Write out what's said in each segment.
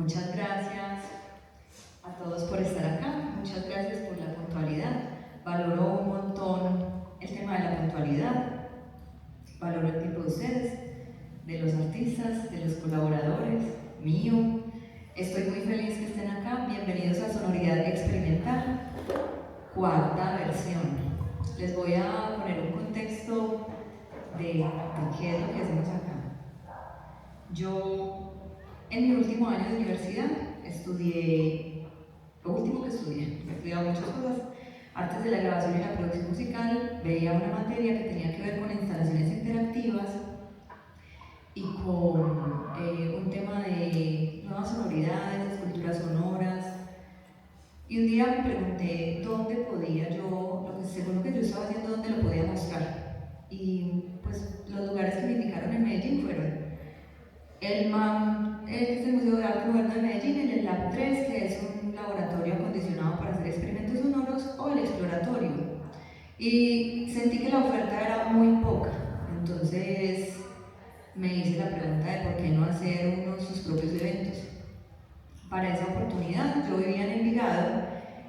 Muchas gracias a todos por estar acá, muchas gracias por la puntualidad. Valoro un montón el tema de la puntualidad, valoro el tiempo de ustedes, de los artistas, de los colaboradores, mío. Estoy muy feliz que estén acá, bienvenidos a Sonoridad Experimental, cuarta versión. Les voy a poner un contexto de qué es lo que hacemos acá. Yo, en mi último año de universidad, estudié, lo último que estudié, he estudiado muchas cosas. Artes de la grabación y la producción musical, veía una materia que tenía que ver con instalaciones interactivas y con un tema de nuevas sonoridades, esculturas sonoras. Y un día me pregunté dónde podía yo, según lo que yo estaba haciendo, dónde lo podía mostrar. Y pues los lugares que me indicaron en Medellín fueron el MAM, que es el Museo de Arte Moderno de Medellín, en el Lab 3, que es un laboratorio acondicionado para hacer experimentos sonoros, o el Exploratorio. Y sentí que la oferta era muy poca, entonces me hice la pregunta de por qué no hacer uno de sus propios eventos. Para esa oportunidad yo vivía en Envigado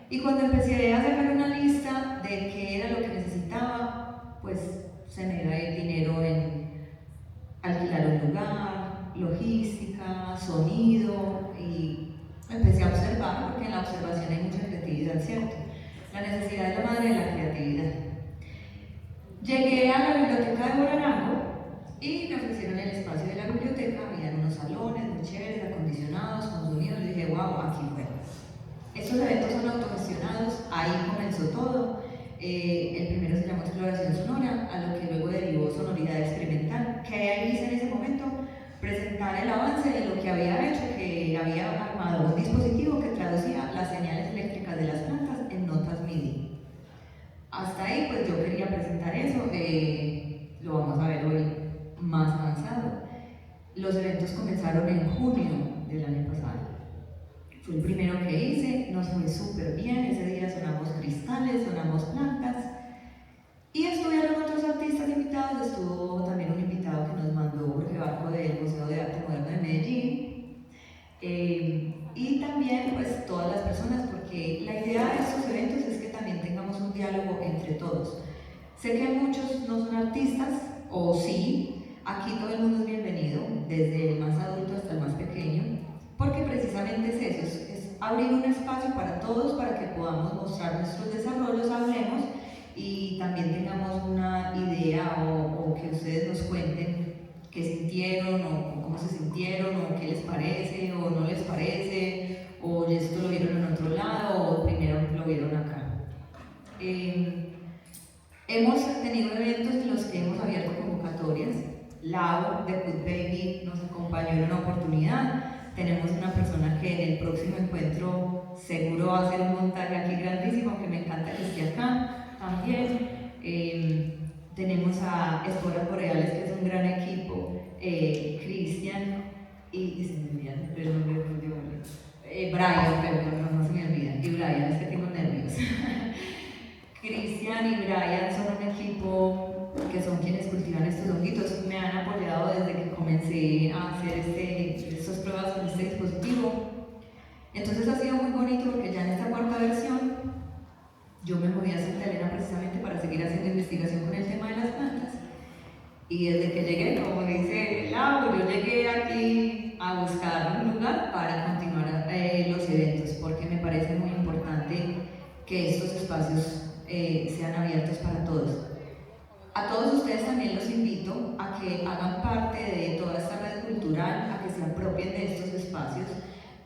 y cuando empecé a sacar una lista de qué era lo que necesitaba, pues se me iba el dinero en alquilar un lugar, logística, sonido, y empecé a observar, porque en la observación hay mucha creatividad, ¿cierto? La necesidad es la madre de la creatividad. Llegué a la biblioteca de Borarango y me ofrecieron el espacio de la biblioteca, había unos salones muy chéveres, acondicionados, con sonido, y dije, wow, aquí fue. Estos eventos son autogestionados, ahí comenzó todo. El primero se llamó Exploración Sonora, a lo que luego derivó Sonoridad Experimental. ¿Qué hice en ese momento? Presentar el avance de lo que había hecho, que había armado un dispositivo que traducía las señales eléctricas de las plantas en notas MIDI. Hasta ahí, pues yo quería presentar eso, lo vamos a ver hoy más avanzado. Los eventos comenzaron en junio del año pasado. Fue el primero que hice, nos fue súper bien, ese día sonamos cristales, sonamos plantas, y estuvieron otros artistas invitados, estuvo también un invitado que nos mandó Jorge Barco del Museo de Arte Moderno de Medellín, y también pues todas las personas, porque la idea de estos eventos es que también tengamos un diálogo entre todos. Sé que muchos no son artistas, o sí, aquí todo el mundo es bienvenido, desde el más adulto hasta el más pequeño, porque precisamente es eso, es abrir un espacio para todos, para que podamos mostrar nuestros desarrollos, hablemos, y también tengamos una idea o que ustedes nos cuenten qué sintieron, o cómo se sintieron, o qué les parece, o no les parece, o esto lo vieron en otro lado, o primero lo vieron acá. Hemos tenido eventos en los que hemos abierto convocatorias. Lau de Good Baby nos acompañó en una oportunidad. Tenemos una persona que en el próximo encuentro seguro va a hacer un montaje aquí grandísimo, que me encanta que esté acá también. Tenemos a Esporas Boreales, que es un gran equipo, Cristian y se me olvida el nombre de Brian, perdón, no se me olvida, y Brian, es que tengo nervios. Cristian y Brian son un equipo que son quienes cultivan estos honguitos. Me han apoyado desde que comencé a hacer estas pruebas con este dispositivo. Entonces ha sido muy bonito porque ya en esta cuarta versión yo me moví a Santa Elena precisamente para seguir haciendo investigación con el tema de las plantas. Y desde que llegué, como dice Lau, yo llegué aquí a buscar un lugar para continuar los eventos, porque me parece muy importante que estos espacios sean abiertos para todos. A todos ustedes también los invito a que hagan parte de toda esta red cultural, a que se apropien de estos espacios,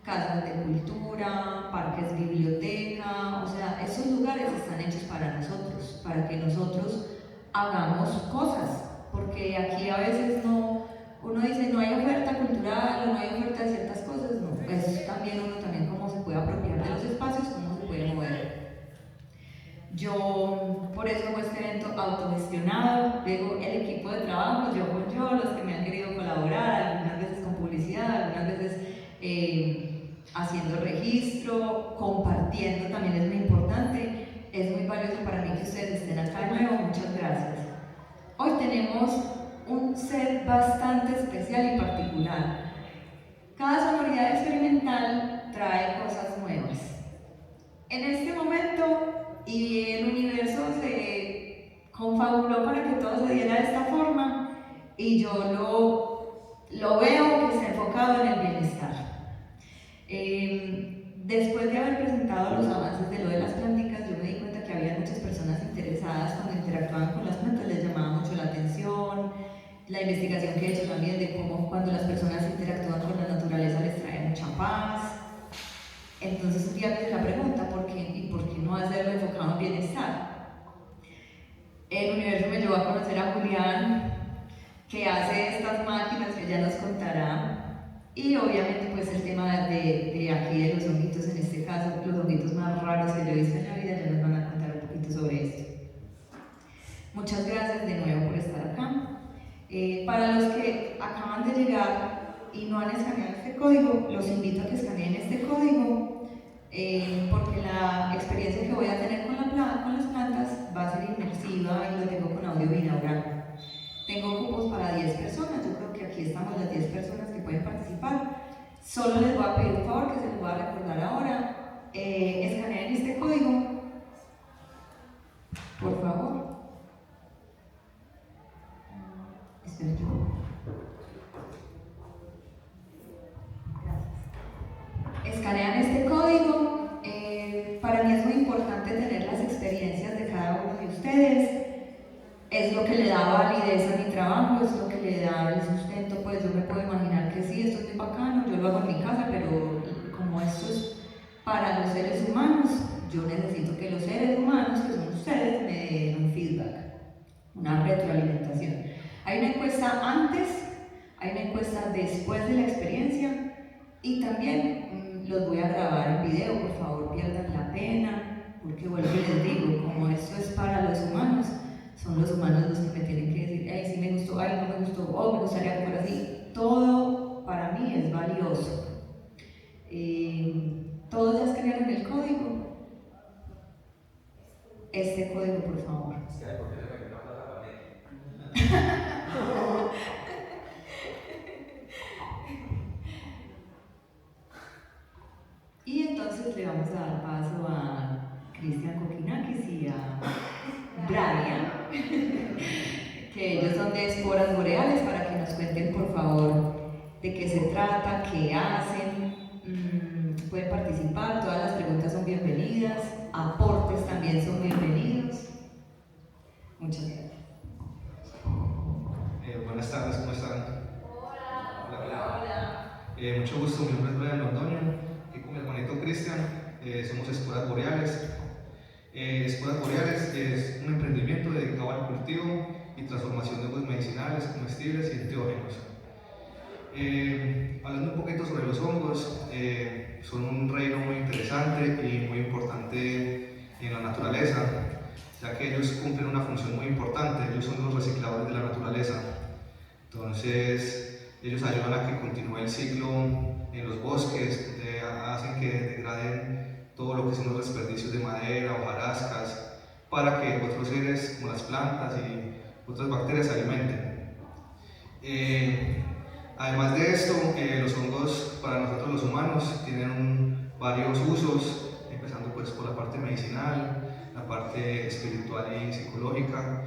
casas de cultura, parques, biblioteca, o sea, esos lugares están hechos para nosotros, para que nosotros hagamos cosas, porque aquí a veces uno dice no hay oferta cultural o no hay oferta de ciertas cosas, no, es también uno también cómo se puede apropiar de los espacios, cómo se puede mover. Yo por eso hago este evento autogestionado, digo el equipo de trabajo, yo con yo, los que me han querido colaborar, algunas veces con publicidad, algunas veces haciendo registro, compartiendo también es muy importante, es muy valioso para mí que ustedes estén acá de nuevo, muchas gracias. Hoy tenemos un set bastante especial y particular. Cada sonoridad experimental y el universo se confabuló para que todo se diera de esta forma, y yo lo veo que está enfocado en el bienestar. Después de haber presentado los avances de lo de las plánticas, yo me di cuenta que había muchas personas interesadas cuando interactuaban con las plantas, les llamaba mucho la atención. La investigación que he hecho también de cómo cuando las personas interactúan con la naturaleza les trae mucha paz. Entonces un día me hice la pregunta, ¿por qué? ¿Y por qué no hacerlo enfocado en bienestar? El universo me llevó a conocer a Julián, que hace estas máquinas que ya nos contará. Y obviamente pues el tema de aquí de los honguitos, en este caso, los honguitos más raros que yo he visto en la vida, ya nos van a contar un poquito sobre esto. Muchas gracias de nuevo por estar acá. Para los que acaban de llegar y no han escaneado este código, los invito a que escaneen este código, porque la experiencia que voy a tener con las plantas va a ser inmersiva y lo tengo con audio binaural. Tengo cupos para 10 personas, yo creo que aquí estamos las 10 personas que pueden participar. Solo les voy a pedir un favor que se les voy a recordar ahora. Escaneen este código, por favor. Espero yo. Gracias. Escanean este código. Para mí es muy importante tener las experiencias de cada uno de ustedes. Es lo que le da validez a mi trabajo, es lo que le da el sustento. Pues yo me puedo imaginar que sí, esto es muy bacano, yo lo hago en mi casa, pero como esto es para los seres humanos, yo necesito que los seres humanos, que son ustedes, me den un feedback, una retroalimentación. Hay una encuesta antes, hay una encuesta después de la experiencia, y también los voy a grabar en video, por favor pierdan la pena, porque vuelvo y les digo, como esto es para los humanos, son los humanos los que me tienen que decir, hey, sí me gustó, ay, no me gustó, oh, me gustaría que fuera así. Todo para mí es valioso. ¿Todos ya escribieron el código? Este código, por favor. Y entonces le vamos a dar paso a Cristian Kokinakis y a Brian, que ellos son de Esporas Boreales, para que nos cuenten por favor de qué se trata, qué hacen. Pueden participar, todas las preguntas son bienvenidas, aportes también son bienvenidos. Muchas gracias. Buenas tardes, ¿cómo están? Hola. Mucho gusto, mi nombre es Brian Londoño y con mi hermanito Cristian somos Esporas Boreales. Esporas Boreales es un emprendimiento dedicado al cultivo y transformación de hongos medicinales, comestibles y enteógenos. Hablando un poquito sobre los hongos, son un reino muy interesante y muy importante en la naturaleza, ya que ellos cumplen una función muy importante. Ellos son los recicladores de la naturaleza. Entonces, ellos ayudan a que continúe el ciclo en los bosques, hacen que degraden todo lo que son los desperdicios de madera, hojarascas, para que otros seres como las plantas y otras bacterias se alimenten. Además de esto, los hongos para nosotros los humanos tienen varios usos, empezando pues por la parte medicinal, la parte espiritual y psicológica,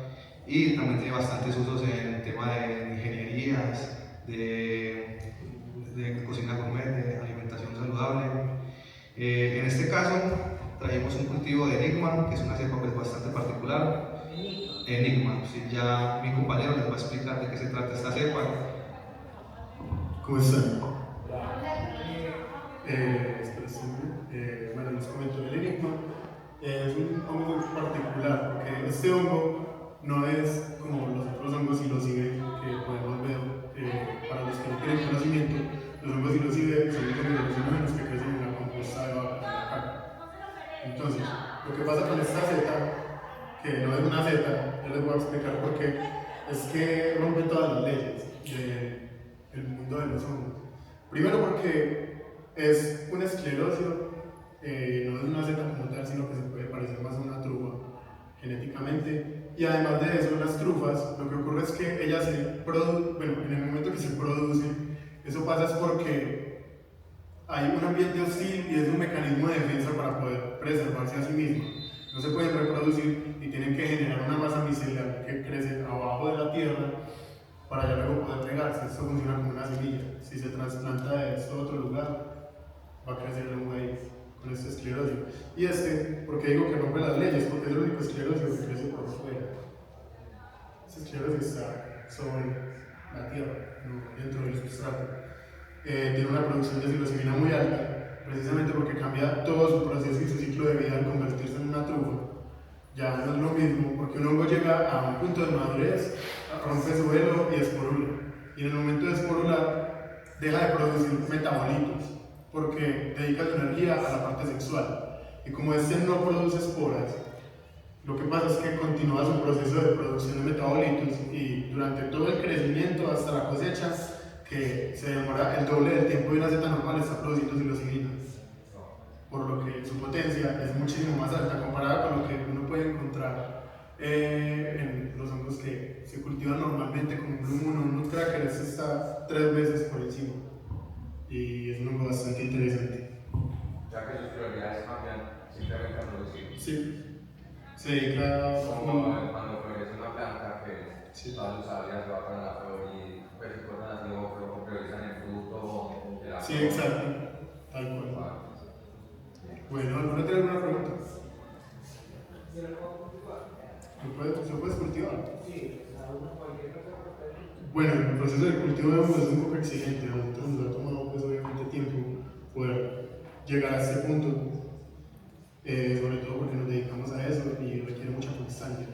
y también tiene bastantes usos en el tema de ingenierías, de cocina gourmet, de alimentación saludable. En este caso trajimos un cultivo de Enigma, que es una cepa pues bastante particular. Enigma, sí, ya mi compañero les va a explicar de qué se trata esta cepa. ¿Cómo están? Bueno, les comento, el Enigma es un hongo muy particular, porque este hongo no es como los otros hongos psilocibe que podemos ver. Para los que no tienen conocimiento, los hongos psilocibe son los que crecen en la composta de vaca. Entonces, lo que pasa con esta seta, que no es una seta, yo les voy a explicar por qué, es que rompe todas las leyes del mundo de los hongos. Primero porque es un escleróceo, no es una seta como tal, sino que se puede parecer más a una trufa genéticamente. Y además de eso, las trufas, lo que ocurre es que ellas se producen, bueno, en el momento que se producen, eso pasa es porque hay un ambiente hostil y es un mecanismo de defensa para poder preservarse a sí mismo. no se pueden reproducir y tienen que generar una masa micelar que crece abajo de la tierra para ya luego poder regarse. Esto funciona como una semilla. Si se trasplanta de esto a otro lugar, va a crecer el maíz con este escleróseo. Y ¿por qué digo que rompe las leyes? Porque es el único escleróseo que crece por fuera. Este escleróseo está sobre la tierra, no dentro del sustrato. Tiene una producción de psilocibina muy alta, precisamente porque cambia todo su proceso y su ciclo de vida al convertirse en una trufa. Ya no es lo mismo, porque un hongo llega a un punto de madurez, rompe su velo y esporula. Y en el momento de esporular, deja de producir metabolitos, porque dedica su energía a la parte sexual. Y como no produce esporas, lo que pasa es que continúa su proceso de producción de metabolitos y durante todo el crecimiento hasta la cosecha, que se demora el doble del tiempo de una seta normal, está produciendo psilocibina. Por lo que su potencia es muchísimo más alta comparada con lo que uno puede encontrar en los hongos que se cultivan normalmente como Blue Moon o un Nutcracker. Este está 3 veces por encima y es un hongo bastante interesante. Ya que sus prioridades cambian simplemente a producir. Sí, se dedica como cuando florece una planta que sí. todas sus áreas se va para la flor y pues cosas así, o priorizan el fruto de la Sí, flor. exacto, tal cual. Bueno, ¿alguna tiene alguna pregunta? ¿Se puede cultivar? Sí, bueno, el proceso de cultivo de hongos es un poco exigente. A nosotros nos ha tomado pues, obviamente tiempo poder llegar a este punto, sobre todo porque nos dedicamos a eso y requiere mucha constancia.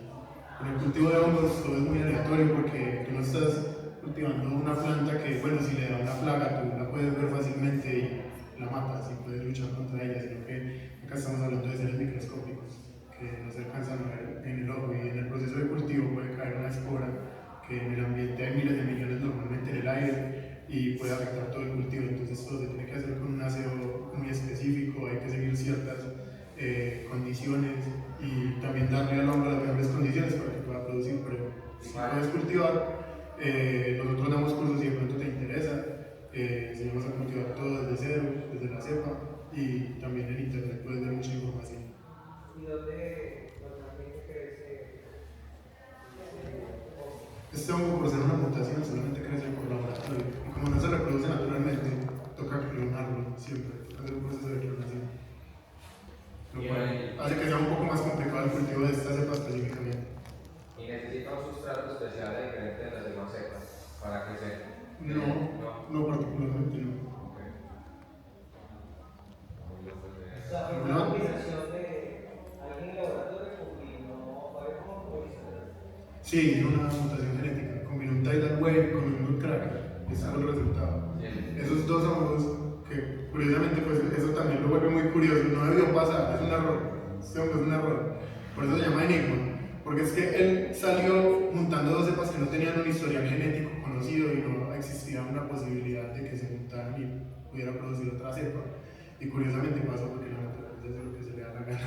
En el cultivo de hongos todo es muy aleatorio porque tú no estás cultivando una planta que, bueno, si le da una plaga tú la puedes ver fácilmente y la matas y puedes luchar contra ella, sino que acá estamos hablando de seres microscópicos que no se alcanzan a ver en el ojo, y en el proceso de cultivo puede caer una espora que en el ambiente hay miles de millones normalmente en el aire y puede afectar todo el cultivo. Entonces todo se tiene que hacer con un aseo muy específico, hay que seguir ciertas condiciones y también darle al hongo las mejores condiciones para que pueda producir. Pero si puedes cultivar, nosotros damos cursos si de pronto te interesa, enseñamos a cultivar todo desde cero, desde la cepa, y también en internet puedes ver mucha información. ¿Y dónde crece? Este hongo, por ser una mutación, solamente crece por laboratorio, y como no se reproduce naturalmente, toca clonarlo siempre, hacer un proceso de clonación, lo cual hace que sea un poco más complicado el cultivo de esta cepa específicamente. ¿Y necesita un sustrato especial diferente de las demás cepas para crecer? No particularmente no. Okay. O sea, es una combinación de alguien en el laboratorio combinó varios hongos. Sí, una mutación genética. Combinó un tidal wave con un nutcracker. Ese fue el resultado. Esos dos hongos, que curiosamente, pues eso también lo vuelve muy curioso. No debió pasar, es un error. Este hongo es un error. Por eso se llama enigma. Porque es que él salió juntando dos cepas que no tenían un historial genético conocido y no existía una posibilidad de que se juntaran y pudiera producir otra cepa. Y curiosamente pasó porque la naturaleza hace lo que se le da la gana.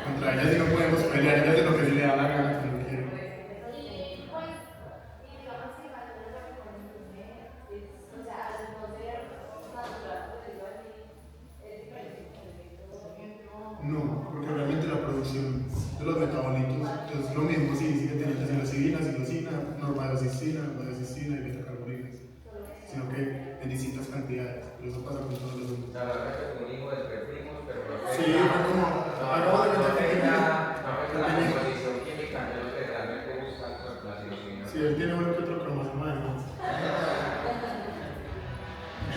Contra ella sí no podemos pelear, ella hace lo que se le da la gana cuando quiere. No, porque realmente la producción de los metabolitos es lo mismo, sí, sigue teniendo psilocibina, normadocistina y betacarotenoides, sino que en distintas cantidades, pero eso pasa con todos los hongos. La verdad es que un hijo de primos, pero no Sí, fue como, acabo de ver no la composición química de lo que realmente buscan con la psilocibina. sí, él tiene uno que otro cromosoma de más.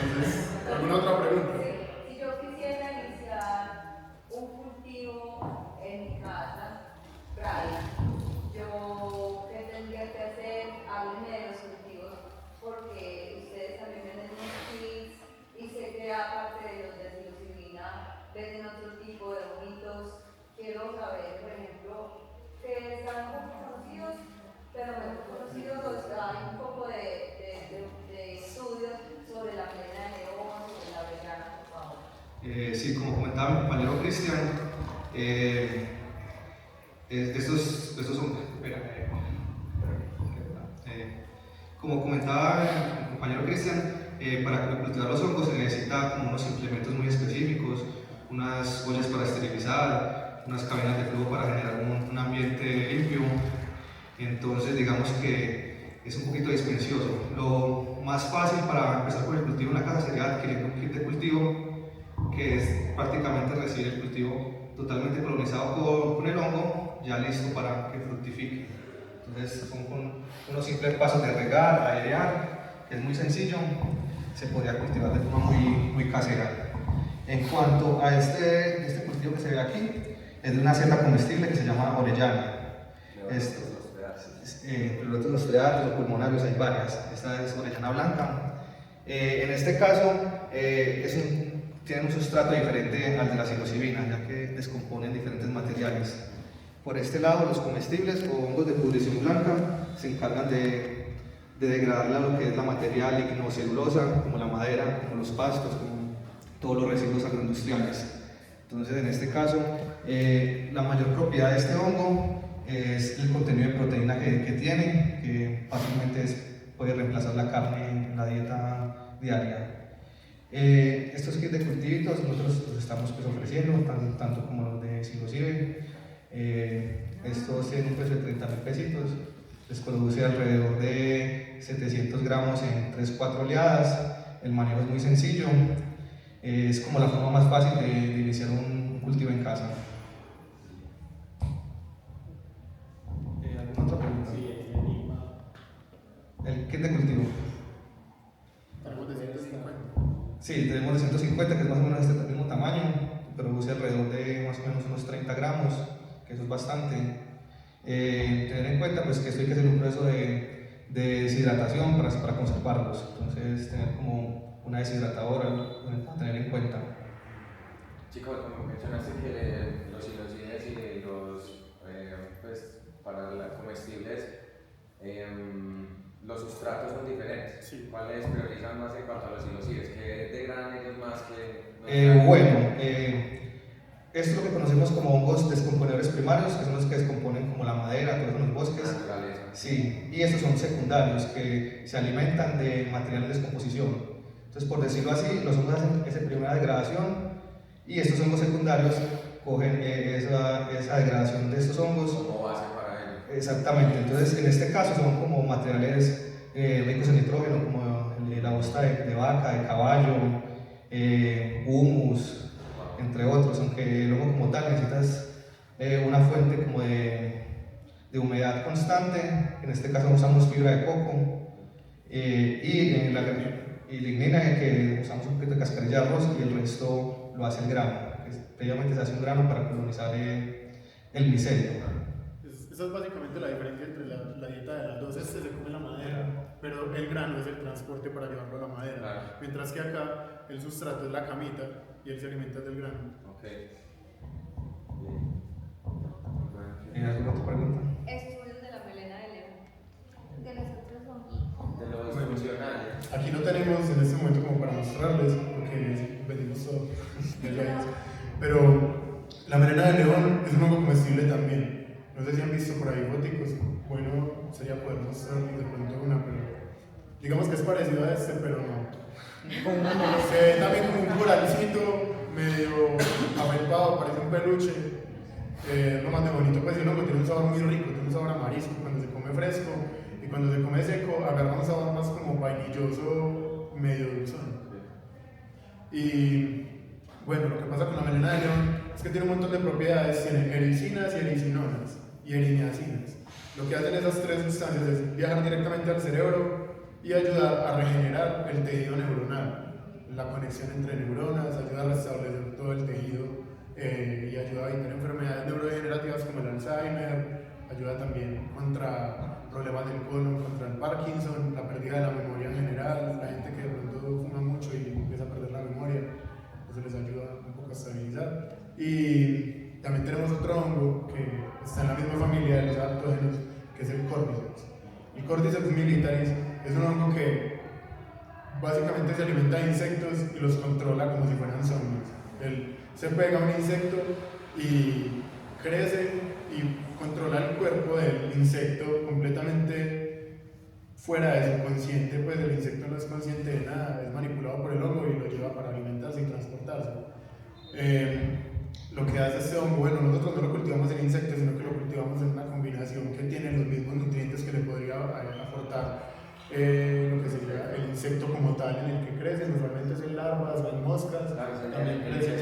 Entonces, ¿alguna otra pregunta? Si yo quisiera iniciar un cultivo en mi casa, yo ¿qué tendría que hacer? Háblenme de los cultivos, porque ustedes también venden unos kits y sé que aparte de los de psilocibina venden otro tipo de bonitos. Quiero saber, por ejemplo, que están un poco conocidos, pero menos conocidos, hay un poco de estudios sobre la plena de león, sobre la vegana, por favor. Sí, como comentaba mi compañero Cristian, estos son, como comentaba mi compañero Cristian, para cultivar los hongos se necesita como unos implementos muy específicos, unas ollas para esterilizar, unas cabinas de flujo para generar un ambiente limpio. Entonces digamos que es un poquito dispendioso. Lo más fácil para empezar con el cultivo en la casa sería adquiriendo un kit de cultivo, que es prácticamente recibir el cultivo totalmente colonizado con el hongo, ya listo para que fructifique. Entonces son con unos simples pasos de regar, airear, que es muy sencillo, se podría cultivar de forma muy casera. En cuanto a este cultivo que se ve aquí, es de una seta comestible que se llama orellana. Los treatos o pulmonarios hay varias. Esta es orellana blanca. En este caso, tiene un sustrato diferente al de la psilocibina, ya que descomponen diferentes materiales. Por este lado, los comestibles o hongos de pudrición blanca se encargan de degradar lo que es la materia lignocelulosa, como la madera, como los pastos, como todos los residuos agroindustriales. Entonces, en este caso, la mayor propiedad de este hongo es el contenido de proteína que tiene, que fácilmente puede reemplazar la carne en la dieta diaria. Estos kits de cultivitos nosotros los estamos ofreciendo, tanto como los de psilocibe. Estos tienen un precio de 30.000 pesitos, les produce alrededor de 700 gramos en 3-4 oleadas. El manejo es muy sencillo, es como la forma más fácil de iniciar un cultivo en casa. ¿Alguna otra pregunta? ¿El kit de cultivo? Tenemos de 150. Sí, tenemos de 150, que es más o menos este mismo tamaño, produce alrededor de más o menos unos 30 gramos, que eso es bastante. Tener en cuenta pues, que esto hay que hacer un proceso de deshidratación para conservarlos, entonces tener como una deshidratadora a tener en cuenta. Chicos, como mencionaste que los psilocides y los pues, para las comestibles, los sustratos son diferentes. Sí. ¿Cuáles priorizan más en cuanto a los psilocides? ¿Qué degradan ellos más que Esto es lo que conocemos como hongos descomponedores primarios, que son los que descomponen como la madera, todos los bosques. naturaleza? Sí, y estos son secundarios, que se alimentan de material en descomposición. Entonces, por decirlo así, los hongos hacen esa primera degradación y estos hongos secundarios cogen esa degradación de estos hongos. Como base para ello. Exactamente, entonces en este caso son como materiales ricos en nitrógeno, como la bosta de vaca, de caballo, humus, entre otros, aunque el hongo como tal necesitas una fuente como de humedad constante. En este caso usamos fibra de coco y lignina, que usamos un poquito de cascarilla de arroz, y el resto lo hace el grano. Previamente se hace un grano para colonizar el micelio. Esa es básicamente la diferencia entre la dieta de las dos. Se come la madera, pero el grano es el transporte para llevarlo a la madera. Claro. Mientras que acá el sustrato es la camita y él se alimenta del grano. Ok. ¿Alguna otra pregunta? Estudios de la melena de león. De los otros honguitos. De los funcionales. Aquí no tenemos en este momento como para mostrarles, porque venimos todo de lejos. Pero la melena de león es un hongo comestible también. No sé si han visto por ahí boticos. Bueno, sería poder mostrarles de pronto una, pero digamos que es parecido a este, pero no. Se ve también como un coralcito medio afelpado, parece un peluche. Lo más de bonito, pues el hongo tiene un sabor muy rico, tiene un sabor a marisco cuando se come fresco, y cuando se come seco agarra un sabor más como vainilloso, medio dulzón. Y bueno, lo que pasa con la melena de león es que tiene un montón de propiedades, tiene ericinas y ericinonas y eriniacinas. Lo que hacen esas tres sustancias es viajar directamente al cerebro y ayudar a regenerar el tejido neuronal, la conexión entre neuronas, ayuda a restablecer todo el tejido y ayuda a evitar enfermedades neurodegenerativas como el Alzheimer, ayuda también contra problemas del colon, contra el Parkinson, la pérdida de la memoria en general, la gente que de pronto fuma mucho y empieza a perder la memoria, eso les ayuda un poco a estabilizar. Y también tenemos otro hongo que está en la misma familia de los adaptógenos, que es el Cordyceps. El Cordyceps militaris es un hongo que básicamente se alimenta de insectos y los controla como si fueran zombies. Él se pega a un insecto y crece y controla el cuerpo del insecto completamente fuera de su consciente, pues el insecto no es consciente de nada, es manipulado por el hongo y lo lleva para alimentarse y transportarse. lo que hace este hongo, bueno, nosotros no lo cultivamos en insectos, sino que lo cultivamos en una combinación que tiene los mismos nutrientes que le podría aportar lo que sería el insecto como tal en el que crece, normalmente son larvas, hay moscas, también crecen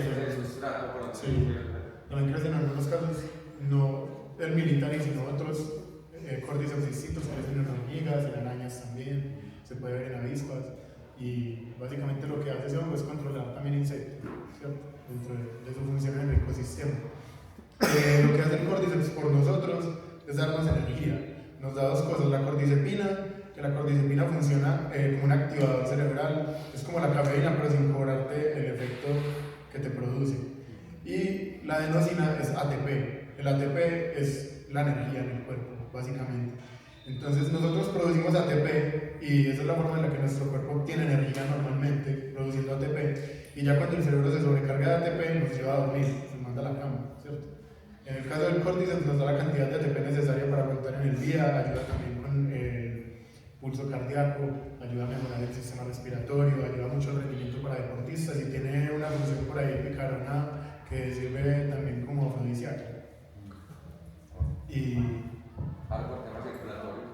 en algunos casos, no el militar, sino otros Cordyceps distintos, crecen en hormigas, en arañas también, se puede ver en avispas, y básicamente lo que hace ese hongo es controlar también insectos, ¿cierto? Dentro de su función en el ecosistema. Lo que hace el Cordyceps por nosotros es darnos energía, nos da dos cosas, la cordycepina, que la cordycepina funciona como un activador cerebral, es como la cafeína pero sin cobrarte el efecto que te produce, y la adenosina es ATP, el ATP es la energía en el cuerpo básicamente. Entonces nosotros producimos ATP y esa es la forma en la que nuestro cuerpo obtiene energía normalmente, produciendo ATP, y ya cuando el cerebro se sobrecarga de ATP nos lleva a dormir, nos manda a la cama, ¿cierto? En el caso del Cordyceps nos da la cantidad de ATP necesaria para aguantar en el día, ayuda también con el pulso cardíaco, ayuda a mejorar el sistema respiratorio, ayuda mucho al rendimiento para deportistas y tiene una función por ahí picarona que sirve también como afrodisíaco. Y algo por tema circulatorio.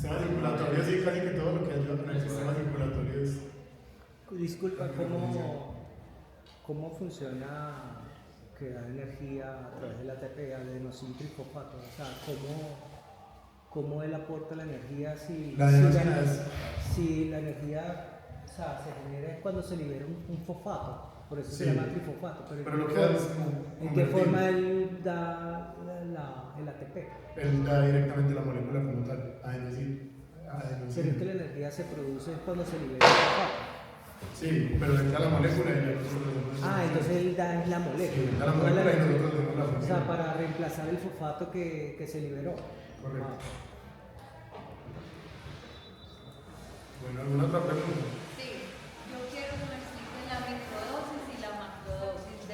sistema circulatorio, sí, casi que todo lo que ayuda con el sistema circulatorio es... Disculpa, ¿cómo funciona crear energía a través del ATP, adenosina trifosfato? O sea, ¿cómo él aporta la energía si la energía, o sea, se genera es cuando se libera un fosfato? Por eso se llama trifosfato. Pero lo que hace es ¿en qué forma él da el ATP? Él da directamente la molécula como tal, adenosina. Pero es que la energía se produce cuando se libera el fosfato. Sí, pero él da la molécula y nosotros... Entonces él da la molécula. Sí, da la molécula y nosotros hacemos la función. O sea, para reemplazar el fosfato que se liberó. Correcto. Bueno, ¿alguna otra pregunta? Sí, yo quiero que me expliquen la microdosis y la macrodosis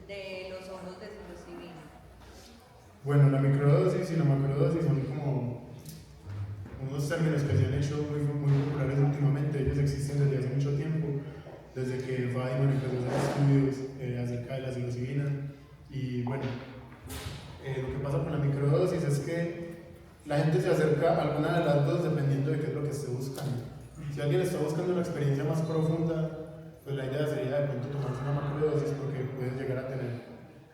de los hongos de psilocibina. Bueno, la microdosis y la macrodosis son como unos términos que se han hecho muy populares últimamente. Ellos existen desde hace mucho tiempo, desde que Feynman empezó a hacer estudios acerca de la psilocibina. Y bueno, lo que pasa con la microdosis es que la gente se acerca a alguna de las dos dependiendo de qué es lo que esté buscando. Si alguien está buscando una experiencia más profunda, pues la idea sería de pronto tomarse una macrodosis porque puedes llegar a tener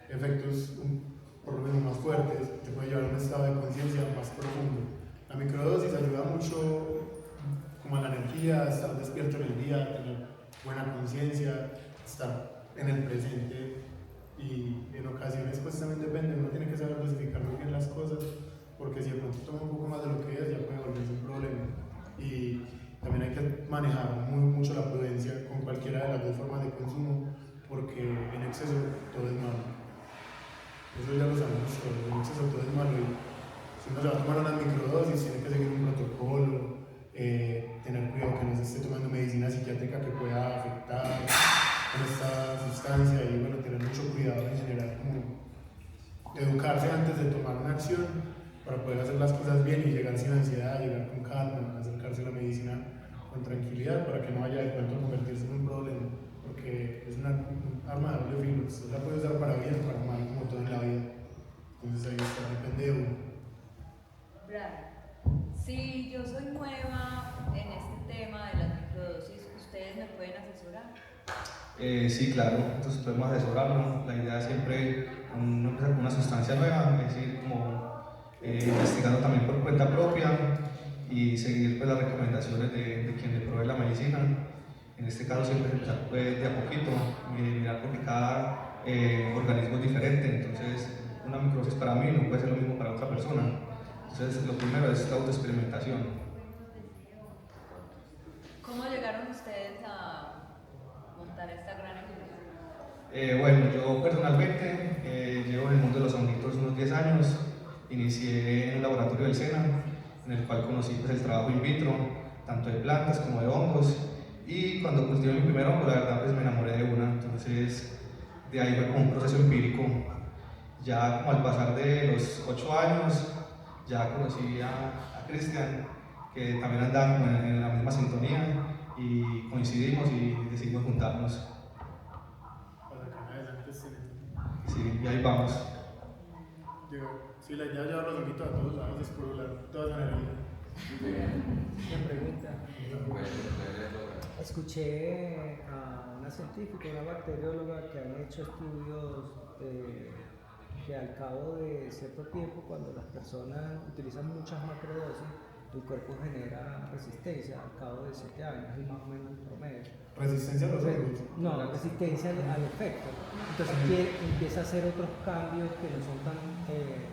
efectos por lo menos más fuertes, te puede llevar a un estado de conciencia más profundo. La microdosis ayuda mucho como a la energía, a estar despierto en el día, tener buena conciencia, estar en el presente, y en ocasiones pues también depende, uno tiene que saber dosificar muy bien las cosas, porque si de pronto toma un poco más de lo que es ya puede volverse un problema. Y también hay que manejar mucho la prudencia con cualquiera de las dos formas de consumo, porque en exceso todo es malo. Eso ya lo sabemos todos, en exceso todo es malo, y si uno se va a tomar una microdosis tiene que seguir un protocolo, tener cuidado que no se esté tomando medicina psiquiátrica que pueda afectar con esta sustancia, y bueno, tener mucho cuidado en general, como educarse antes de tomar una acción para poder hacer las cosas bien y llegar sin ansiedad, llegar con calma, acercarse a la medicina con tranquilidad para que no vaya de pronto a convertirse en un problema, porque es un arma de doble filo, usted la puede usar para bien o para mal, como todo en la vida. Entonces ahí está, depende de uno. Brian, si yo soy nueva en este tema de las microdosis, ¿ustedes me pueden asesorar? Sí, claro, entonces podemos asesorarnos. La idea es siempre uno empezar con una sustancia nueva, es decir, como investigando también por cuenta propia y seguir pues, las recomendaciones de quien le provee la medicina. En este caso siempre empezar pues, de a poquito, mirar porque cada organismo es diferente, entonces una microdosis para mí no puede ser lo mismo para otra persona. Entonces lo primero es la autoexperimentación. ¿Cómo llegaron ustedes a montar esta gran empresa? Bueno, yo personalmente llevo en el mundo de los honguitos unos 10 años. Inicié en un laboratorio del SENA, en el cual conocí pues, el trabajo in vitro, tanto de plantas como de hongos, y cuando cultivé mi primer hongo, la verdad pues me enamoré de una, entonces de ahí fue como un proceso empírico. Ya como al pasar de los 8 años, ya conocí a Cristian, que también andaba como en la misma sintonía, y coincidimos y decidimos juntarnos. Sí, y ahí vamos. Sí, la idea es llevar los honguitos a todos lados, descubrir todas las energías. Una pregunta. Bueno, Escuché a una científica, una bacterióloga que han hecho estudios que al cabo de cierto tiempo, cuando las personas utilizan muchas macrodosis, el cuerpo genera resistencia al cabo de 7 años, es más o menos el promedio. ¿Resistencia a los hongos? No, resistencia al efecto. Entonces empieza a hacer otros cambios que no son tan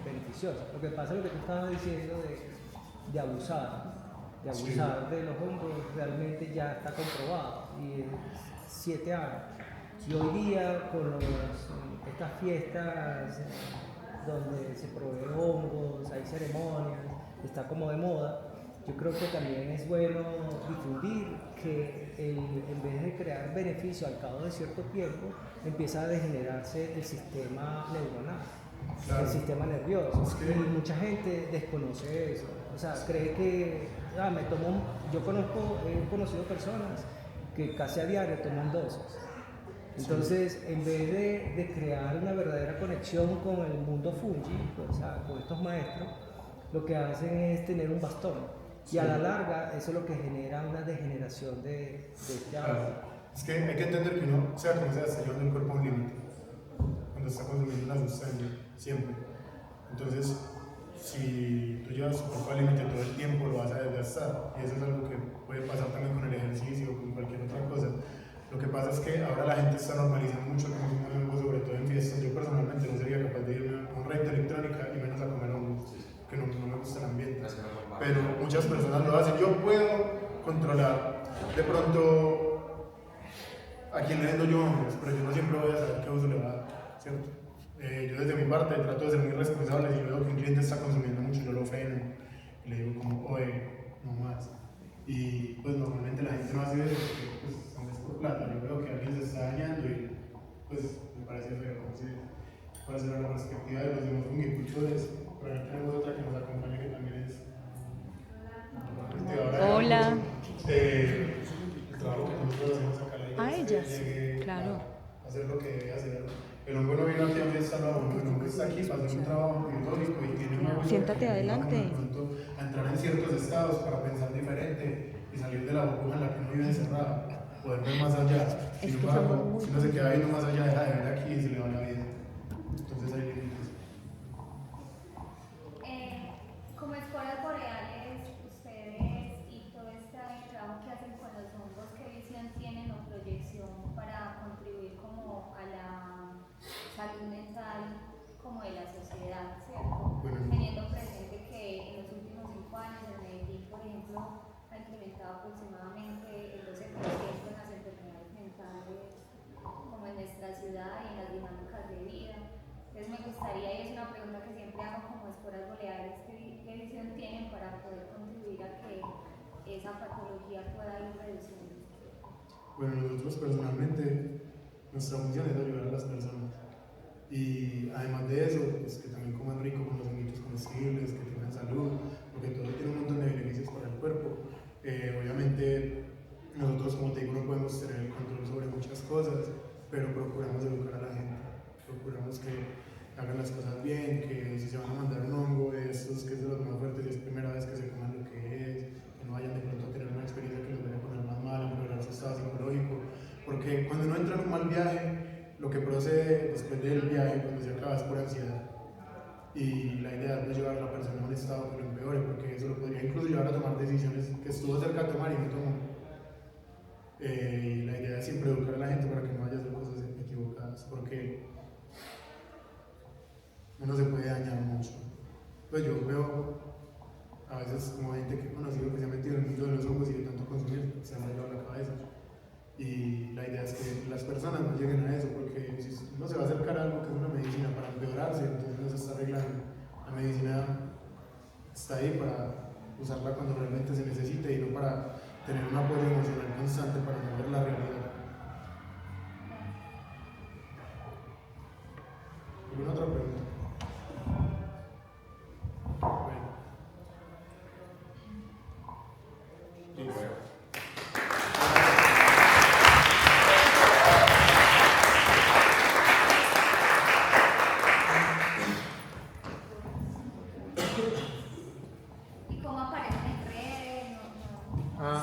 beneficiosos. Lo que pasa es lo que tú estabas diciendo de abusar de los hongos, realmente ya está comprobado y es 7 años. Y hoy día con estas fiestas donde se provee hongos, hay ceremonias, está como de moda, yo creo que también es bueno difundir que en vez de crear beneficio al cabo de cierto tiempo, empieza a degenerarse el sistema neuronal, el sistema nervioso. Y mucha gente desconoce eso, o sea, cree que he conocido personas que casi a diario toman dosis. Entonces, en vez de crear una verdadera conexión con el mundo fungi, o sea, con estos maestros, lo que hacen es tener un bastón. Y a la larga, eso es lo que genera una degeneración de este hábito. Es que hay que entender que uno, sea como sea, está llevando el cuerpo a un límite cuando está consumiendo una sustancia, siempre. Entonces, si tú llevas tu cuerpo al límite todo el tiempo, lo vas a desgastar. Y eso es algo que puede pasar también con el ejercicio o con cualquier otra cosa. Lo que pasa es que ahora la gente está normalizando mucho el consumo de hongos, sobre todo en fiestas. Yo personalmente no sería capaz de irme a un rave de electrónica y menos a comer hongos, que no me gusta el ambiente. Pero muchas personas lo hacen. Yo puedo controlar de pronto a quién le vendo yo hongos, pero yo no siempre voy a saber qué uso le va a dar, ¿cierto? Yo desde mi parte trato de ser muy responsable. Si yo veo que un cliente está consumiendo mucho, yo lo freno y le digo como, oye, no más. Y pues normalmente la gente no hace eso porque pues no es por plata. Yo veo que alguien se está dañando y pues me parece feo. Para hacer la perspectiva de los demás fungicultores. Por ahí tenemos otra que nos acompaña que también es Hola. El trabajo que nosotros hacemos acá, la idea es que ellas, llegue claro. a hacer lo que debe hacer. El hongo no vino aquí a fiesta, no, el hongo está aquí para hacer un trabajo biológico y tiene una Siéntate adelante. a entrar en ciertos estados para pensar diferente y salir de la burbuja en la que uno vive encerrado, poder ver más allá. Sin embargo, si uno se queda viendo más allá, deja de ver aquí y se le va la vida. Entonces hay límites. Como escuelas boreales, ustedes y todo este trabajo que hacen con los hongos, ¿qué visión tienen o proyección para contribuir como a la salud mental como de la sociedad, ¿cierto? Teniendo presente que en los últimos 5 años en Medellín, por ejemplo, ha incrementado aproximadamente el 12% en las enfermedades mentales como en nuestra ciudad y en las dinámicas de vida. Entonces me gustaría, y es una pregunta que siempre hago como escuelas boreales, ¿qué visión tienen para poder contribuir a que esa patología pueda ir reduciendo? Bueno, nosotros personalmente, nuestra función es ayudar a las personas. Y además de eso, pues que también coman rico con los alimentos comestibles, que tengan salud, porque todo tiene un montón de beneficios para el cuerpo. Obviamente, nosotros, como te digo, no podemos tener el control sobre muchas cosas, pero procuramos educar a la gente, procuramos que hagan las cosas bien, que si se van a mandar un hongo de estos, que es de los más fuertes y es primera vez que se coman lo que es, que no vayan de pronto a tener una experiencia que les vaya a poner más mal, empeorar su estado psicológico, porque cuando uno entra en un mal viaje, lo que procede después del viaje, cuando se acaba, es por ansiedad. Y la idea es no llevar a la persona a un estado que lo empeore, porque eso lo podría incluso llevar a tomar decisiones que estuvo cerca de tomar y no tomó. La idea es siempre educar a la gente para que no vaya a hacer cosas equivocadas, porque uno se puede dañar mucho. Pues yo veo a veces como gente que he conocido que se ha metido en el mundo de los hongos y de tanto consumir, se han rayado la cabeza. Y la idea es que las personas no lleguen a eso, porque si uno se va a acercar a algo que es una medicina para empeorarse, entonces no se está arreglando. La medicina está ahí para usarla cuando realmente se necesite y no para tener un apoyo emocional constante para no ver la realidad. ¿Alguna otra pregunta? Bueno. Listo.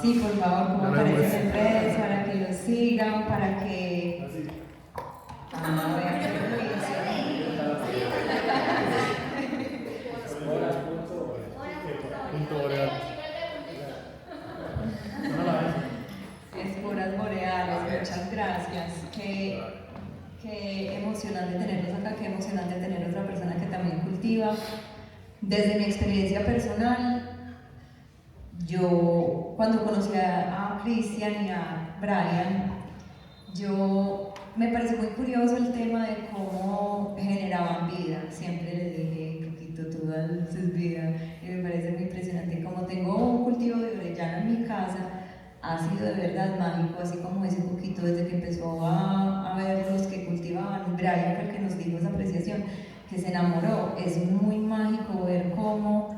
Sí, por favor, como Dale, aparecen pues. en redes, para que los sigan, para que... Así. vean qué delicia. Punto Boreal. No la ves. Esporas boreales, muchas gracias. Qué emocionante tenerlos acá, qué emocionante tener otra persona que también cultiva. Desde mi experiencia personal, yo cuando conocí a Cristian y a Brian, me pareció muy curioso el tema de cómo generaban vida. Siempre les dije, Coquito, tú das sus vidas, y me parece muy impresionante. Como tengo un cultivo de orellana en mi casa, ha sido de verdad mágico, así como ese Coquito desde que empezó a ver los que cultivaban. Brian fue el que nos dijo esa apreciación, que se enamoró. Es muy mágico ver cómo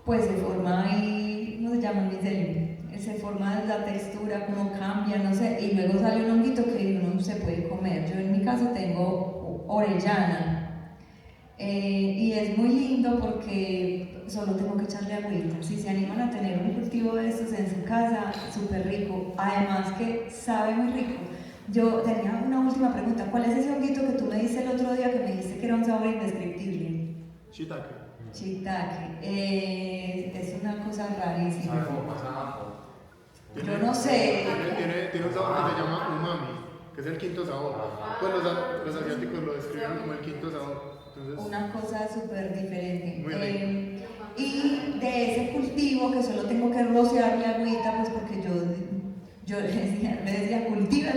pues se forma ahí, ¿cómo se llama el micelio? Se forma la textura, cómo cambia, no sé, y luego sale un honguito que uno se puede comer. Yo en mi caso tengo orellana, y es muy lindo porque solo tengo que echarle agüita. Si se animan a tener un cultivo de estos en su casa, súper rico, además que sabe muy rico. Yo tenía una última pregunta, ¿cuál es ese honguito que tú me diste el otro día que me dijiste que era un sabor indescriptible? Shiitake. Shiitake, es una cosa rarísima. ¿Sabe cómo pasa abajo? Yo no sé. Tiene un sabor que se llama umami, que es el quinto sabor. Pues los asiáticos lo describen como el quinto sabor. Entonces, Una cosa súper diferente. Muy rico. Y de ese cultivo que solo tengo que rociarle agüita, pues porque yo le decía cultiva,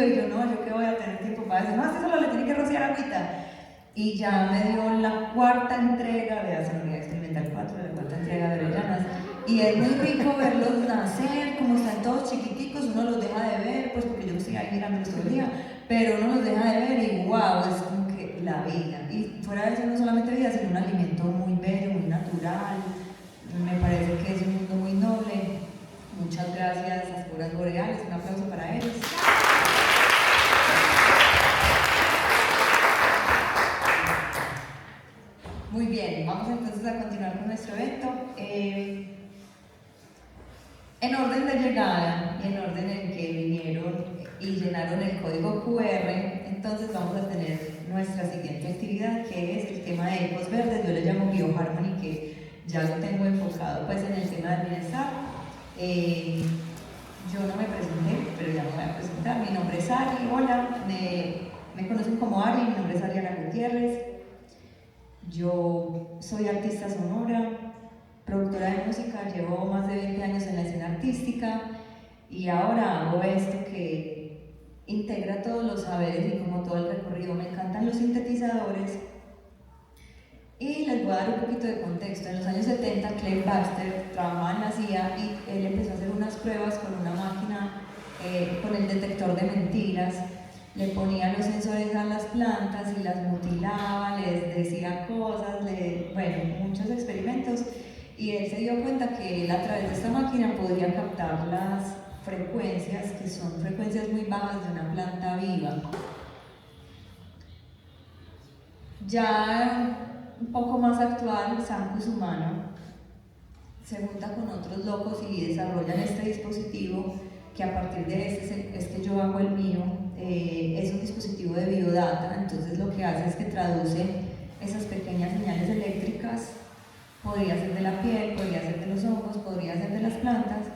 y yo no, yo que voy a tener tiempo para eso. No, es que solo le tiene que rociar agüita. Y ya me dio la cuarta entrega, vea, se me olvidó experimentar la cuarta entrega de avellanas. Y es muy rico verlos nacer, como están todos chiquiticos, uno los deja de ver, pues porque yo estoy ahí mirándolos todo el día, pero uno los deja de ver y wow, es como que la vida. Y fuera de eso no solamente vida, sino un alimento muy bello, muy natural. Me parece que es un mundo muy noble. Muchas gracias a Esporas Boreales, un aplauso para ellos. Muy bien, vamos entonces a continuar con nuestro evento. En orden de llegada y en orden en que vinieron y llenaron el código QR, entonces vamos a tener nuestra siguiente actividad, que es el tema de ecos verdes. Yo le llamo BioHarmony, que ya lo tengo enfocado pues en el tema del bienestar. Yo no me presenté, pero ya me voy a presentar. Mi nombre es Ari, hola, me conocen como Ari, mi nombre es Ariana Gutiérrez. Yo soy artista sonora, productora de música, llevo más de 20 años en la escena artística y ahora hago esto que integra todos los saberes y como todo el recorrido. Me encantan los sintetizadores y les voy a dar un poquito de contexto. En los años 70, Clem Baxter trabajaba en la CIA y él empezó a hacer unas pruebas con una máquina, con el detector de mentiras. Le ponía los sensores a las plantas y las mutilaba, les decía cosas, bueno, muchos experimentos. Y él se dio cuenta que él a través de esta máquina podría captar las frecuencias, que son frecuencias muy bajas de una planta viva. Ya un poco más actual, Sancus Humano se junta con otros locos y desarrollan este dispositivo que a partir de este es que yo hago el mío. Es un dispositivo de biodata, entonces lo que hace es que traduce esas pequeñas señales eléctricas, podría ser de la piel, podría ser de los ojos, podría ser de las plantas,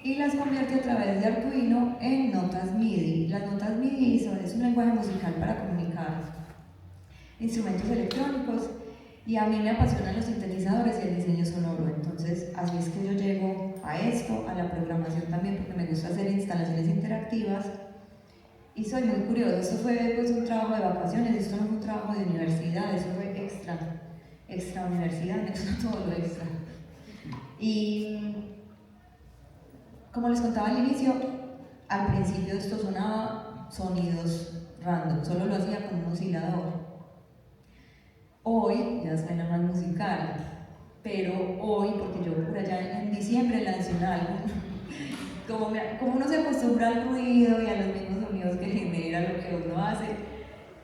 y las convierte a través de Arduino en notas MIDI. Las notas MIDI es un lenguaje musical para comunicar instrumentos electrónicos, y a mí me apasionan los sintetizadores y el diseño sonoro, entonces así es que yo llego a esto, a la programación también, porque me gusta hacer instalaciones interactivas. Y soy muy curiosa, esto fue pues un trabajo de vacaciones, esto no fue un trabajo de universidad, eso fue extra universidad, me gusta todo lo extra. Y como les contaba al inicio, al principio esto sonaba sonidos random, solo lo hacía con un oscilador. Hoy ya suena más musical, pero hoy, porque yo por allá en diciembre lancé un álbum, como uno se acostumbra al ruido y a los mismos sonidos que genera lo que uno hace,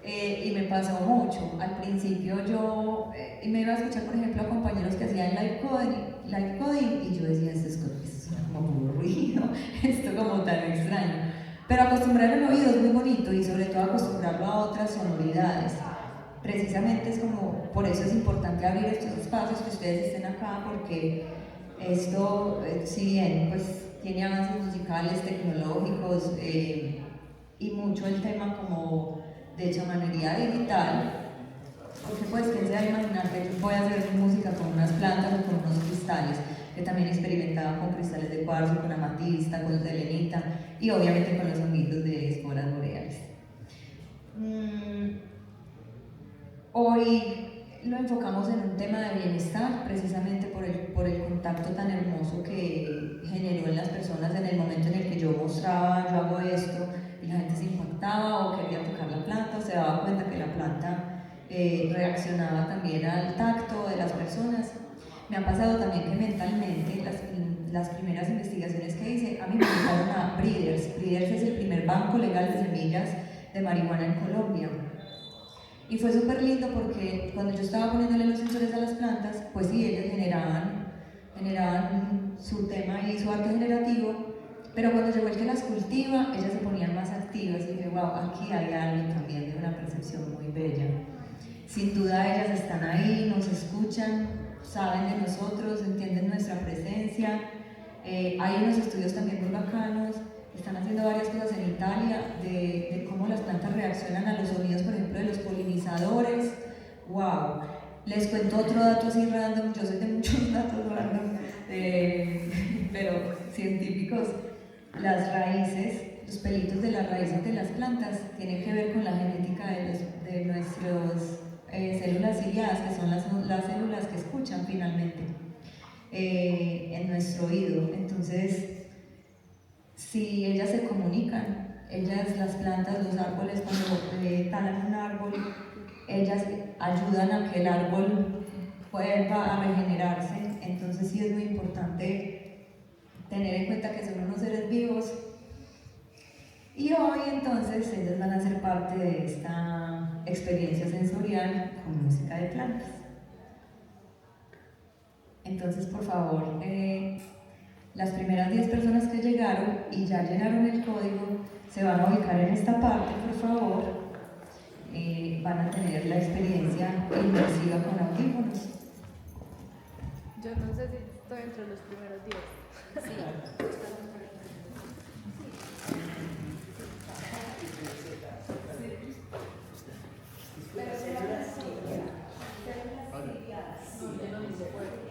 y me pasó mucho. Al principio yo me iba a escuchar, por ejemplo, a compañeros que hacían live coding y yo decía, estos suena como puro ruido, esto como tan extraño. Pero acostumbrar el oído es muy bonito y sobre todo acostumbrarlo a otras sonoridades. Precisamente es como, por eso es importante abrir estos espacios, que ustedes estén acá, porque esto, si bien pues tiene avances musicales, tecnológicos y mucho el tema como de chamanería digital, porque pues quién se va a imaginar que puede hacer música con unas plantas o con unos cristales, que también experimentaba con cristales de cuarzo, con amatista, con selenita y obviamente con los sonidos de esporas boreales. Hoy lo enfocamos en un tema de bienestar, precisamente por el contacto tan hermoso que generó en las personas en el momento en el que yo mostraba, yo hago esto, y la gente se impactaba o quería tocar la planta, o se daba cuenta que la planta reaccionaba también al tacto de las personas. Me ha pasado también que mentalmente las primeras investigaciones que hice, a mí me invitaron a Breeders. Breeders es el primer banco legal de semillas de marihuana en Colombia. Y fue súper lindo porque cuando yo estaba poniéndole los sensores a las plantas, pues sí, ellas generaban su tema y su arte generativo, pero cuando llegó el que las cultiva, ellas se ponían más activas y dije, wow, aquí hay alguien también de una percepción muy bella. Sin duda ellas están ahí, nos escuchan, saben de nosotros, entienden nuestra presencia. Hay unos estudios también muy bacanos. Están haciendo varias cosas en Italia de cómo las plantas reaccionan a los sonidos, por ejemplo, de los polinizadores. ¡Wow! Les cuento otro dato así random, yo soy de muchos datos random, pero científicos. Las raíces, los pelitos de las raíces de las plantas tienen que ver con la genética de nuestras células ciliadas, que son las células que escuchan finalmente en nuestro oído. Entonces, si ellas se comunican, las plantas, los árboles, cuando talan un árbol, ellas ayudan a que el árbol vuelva a regenerarse. Entonces sí es muy importante tener en cuenta que son unos seres vivos. Y hoy entonces ellas van a ser parte de esta experiencia sensorial con música de plantas. Entonces, por favor, las primeras 10 personas que llegaron y ya llenaron el código se van a ubicar en esta parte, por favor. Van a tener la experiencia inmersiva con audífonos. Yo no sé si estoy entre los primeros 10. Sí. Pero células ciliadas. No, yo no puedo.